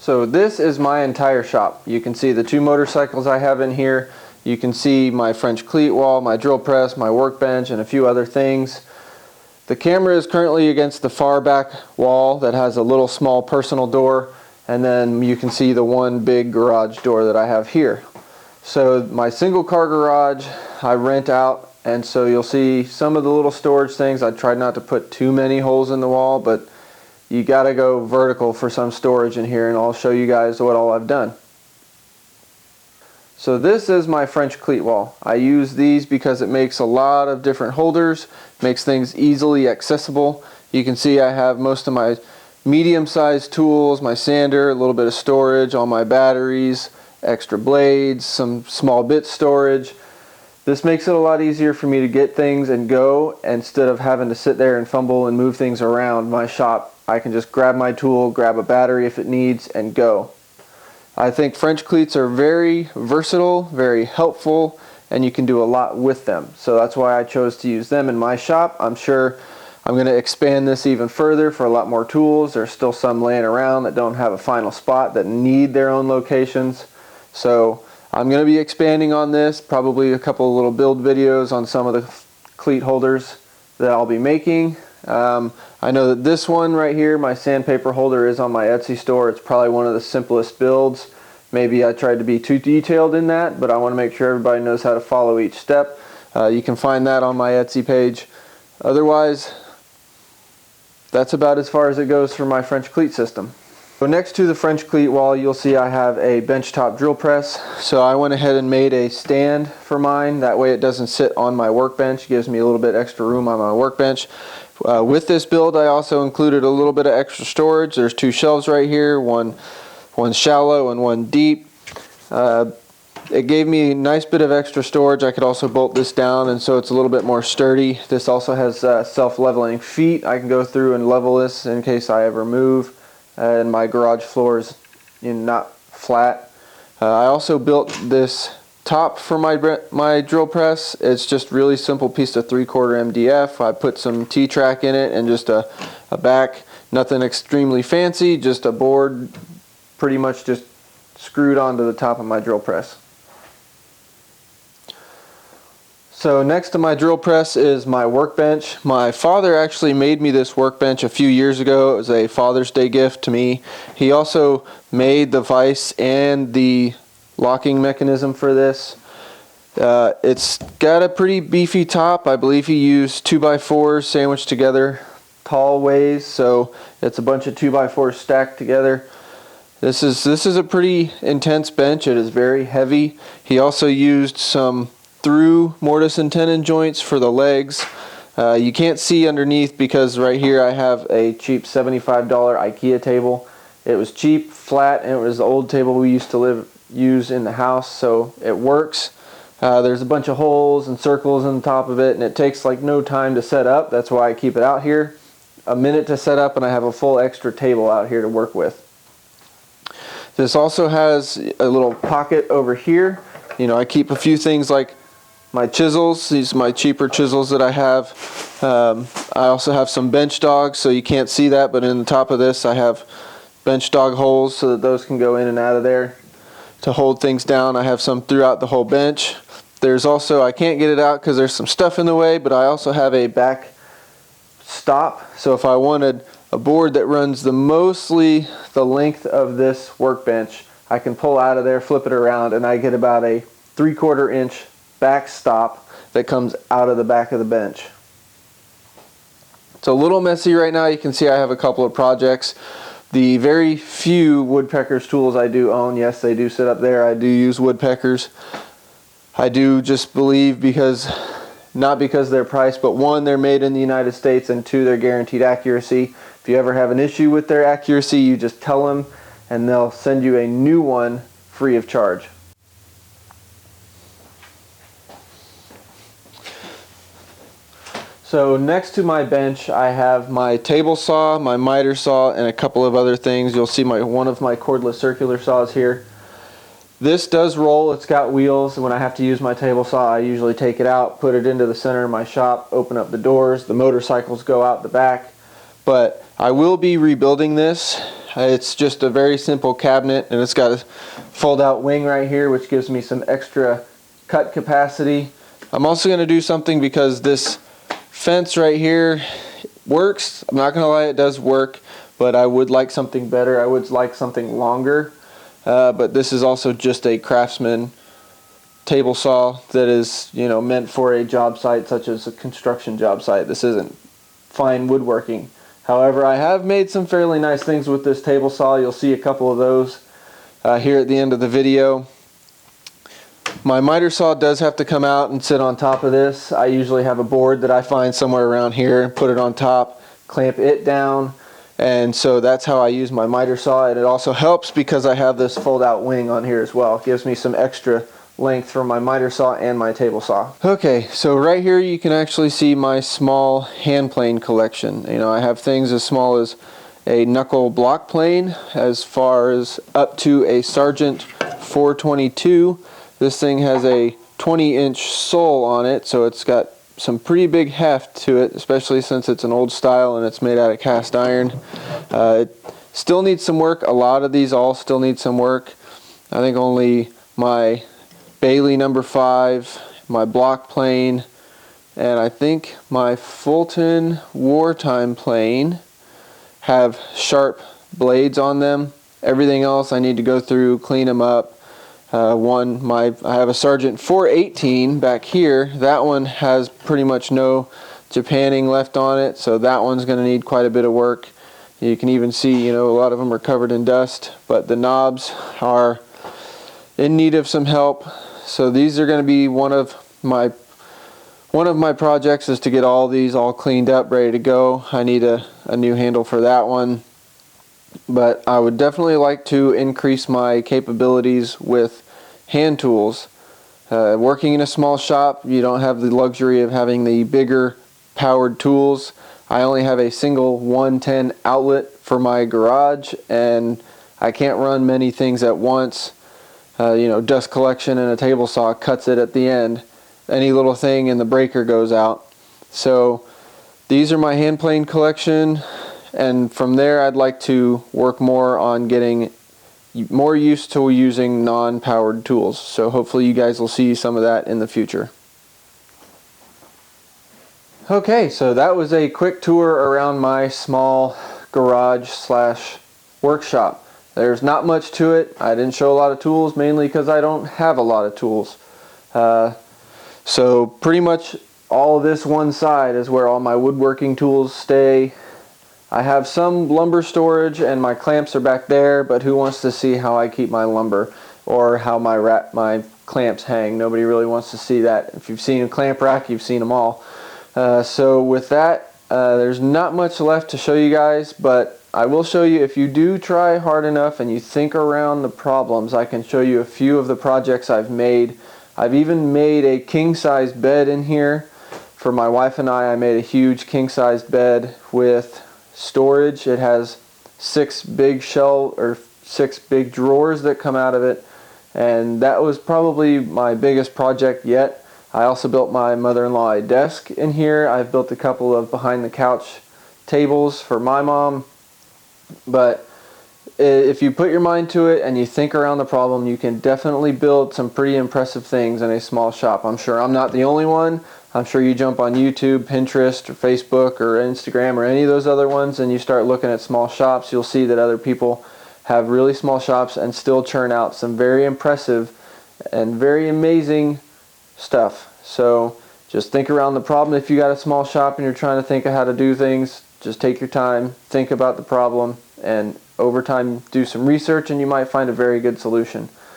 So this is my entire shop. You can see the two motorcycles I have in here. You can see my French cleat wall, my drill press, my workbench, and a few other things. The camera is currently against the far back wall that has a little small personal door, and then you can see the one big garage door that I have here. So my single car garage I rent out, and so you'll see some of the little storage things. I tried not to put too many holes in the wall, but you gotta go vertical for some storage in here, and I'll show you guys what all I've done. So this is my French cleat wall. I use these because it makes a lot of different holders, makes things easily accessible. You can see I have most of my medium-sized tools, my sander, a little bit of storage, all my batteries, extra blades, some small bit storage. This makes it a lot easier for me to get things and go instead of having to sit there and fumble and move things around my shop. I can just grab my tool, grab a battery if it needs, and go. I think French cleats are very versatile, very helpful, and you can do a lot with them. So that's why I chose to use them in my shop. I'm sure I'm going to expand this even further for a lot more tools. There's still some laying around that don't have a final spot that need their own locations. So I'm going to be expanding on this, probably a couple of little build videos on some of the cleat holders that I'll be making. I know that this one right here, my sandpaper holder, is on my Etsy store. It's probably one of the simplest builds. Maybe I tried to be too detailed in that, but I want to make sure everybody knows how to follow each step. You can find that on my Etsy page. Otherwise, that's about as far as it goes for my French cleat system. So next to the French cleat wall, you'll see I have a benchtop drill press. So I went ahead and made a stand for mine. That way it doesn't sit on my workbench. It gives me a little bit extra room on my workbench. With this build, I also included a little bit of extra storage. There's two shelves right here, one shallow and one deep. It gave me a nice bit of extra storage. I could also bolt this down, and so it's a little bit more sturdy. This also has self-leveling feet. I can go through and level this in case I ever move. And my garage floor is not flat. I also built this top for my drill press. It's just really simple piece of 3/4 MDF. I put some T-track in it and just a back. Nothing extremely fancy, just a board pretty much just screwed onto the top of my drill press. So next to my drill press is my workbench. My father actually made me this workbench a few years ago. It was a Father's Day gift to me. He also made the vise and the locking mechanism for this. It's got a pretty beefy top. I believe he used 2x4s sandwiched together tall ways, so it's a bunch of 2x4s stacked together. This is a pretty intense bench. It is very heavy. He also used some through mortise and tenon joints for the legs. You can't see underneath because right here I have a cheap $75 IKEA table. It was cheap, flat, and it was the old table we used to use in the house, so it works. There's a bunch of holes and circles on the top of it, and it takes like no time to set up. That's why I keep it out here. A minute to set up, and I have a full extra table out here to work with. This also has a little pocket over here. I keep a few things like my chisels. These are my cheaper chisels that I have. I also have some bench dogs, so you can't see that, but in the top of this I have bench dog holes so that those can go in and out of there to hold things down. I have some throughout the whole bench. There's also, I can't get it out because there's some stuff in the way, but I also have a back stop. So if I wanted a board that runs mostly the length of this workbench, I can pull out of there, flip it around, and I get about a 3/4 inch back stop that comes out of the back of the bench. It's a little messy right now. You can see I have a couple of projects. The very few woodpeckers tools I do own, yes, they do sit up there. I do use woodpeckers. I do just believe not because they're priced, but one, they're made in the United States, and two, they're guaranteed accuracy. If you ever have an issue with their accuracy, you just tell them and they'll send you a new one free of charge. So next to my bench I have my table saw, my miter saw, and a couple of other things. You'll see one of my cordless circular saws here. This does roll, it's got wheels. When I have to use my table saw, I usually take it out, put it into the center of my shop, open up the doors, the motorcycles go out the back. But I will be rebuilding this. It's just a very simple cabinet, and it's got a fold out wing right here, which gives me some extra cut capacity. I'm also going to do something because this fence right here works. I'm not going to lie, it does work, but I would like something better. I would like something longer. But this is also just a Craftsman table saw that is, meant for a job site such as a construction job site. This isn't fine woodworking. However, I have made some fairly nice things with this table saw. You'll see a couple of those here at the end of the video. My miter saw does have to come out and sit on top of this. I usually have a board that I find somewhere around here, put it on top, clamp it down, and so that's how I use my miter saw. And it also helps because I have this fold out wing on here as well. It gives me some extra length for my miter saw and my table saw. Okay, so right here you can actually see my small hand plane collection. I have things as small as a knuckle block plane, as far as up to a Sargent 422. This thing has a 20-inch sole on it, so it's got some pretty big heft to it, especially since it's an old style and it's made out of cast iron. It still needs some work. A lot of these all still need some work. I think only my Bailey number 5, my block plane, and I think my Fulton wartime plane have sharp blades on them. Everything else I need to go through, clean them up. I have a Sargent 418 back here. That one has pretty much no Japanning left on it, so that one's going to need quite a bit of work. You can even see, a lot of them are covered in dust, but the knobs are in need of some help. So these are going to be one of my projects, is to get all these all cleaned up, ready to go. I need a new handle for that one. But I would definitely like to increase my capabilities with hand tools. Working in a small shop, you don't have the luxury of having the bigger powered tools. I only have a single 110 outlet for my garage, and I can't run many things at once. Dust collection and a table saw cuts it at the end. Any little thing and the breaker goes out. So these are my hand plane collection, and from there I'd like to work more on getting more used to using non-powered tools. So hopefully you guys will see some of that in the future. Okay, so that was a quick tour around my small garage slash workshop. There's not much to it. I didn't show a lot of tools, mainly because I don't have a lot of tools. So pretty much all of this one side is where all my woodworking tools stay. I have some lumber storage and my clamps are back there, but who wants to see how I keep my lumber or how my clamps hang? Nobody really wants to see that. If you've seen a clamp rack, you've seen them all. So with that, there's not much left to show you guys, but I will show you, if you do try hard enough and you think around the problems, I can show you a few of the projects I've made. I've even made a king-size bed in here. For my wife and I made a huge king-size bed with storage. It has 6 big drawers that come out of it, and that was probably my biggest project yet. I also built my mother-in-law a desk in here. I've built a couple of behind the couch tables for my mom. But if you put your mind to it and you think around the problem, you can definitely build some pretty impressive things in a small shop. I'm sure I'm not the only one. I'm sure you jump on YouTube, Pinterest, or Facebook, or Instagram, or any of those other ones, and you start looking at small shops, you'll see that other people have really small shops and still churn out some very impressive and very amazing stuff. So just think around the problem. If you got a small shop and you're trying to think of how to do things, just take your time, think about the problem, and over time do some research, and you might find a very good solution.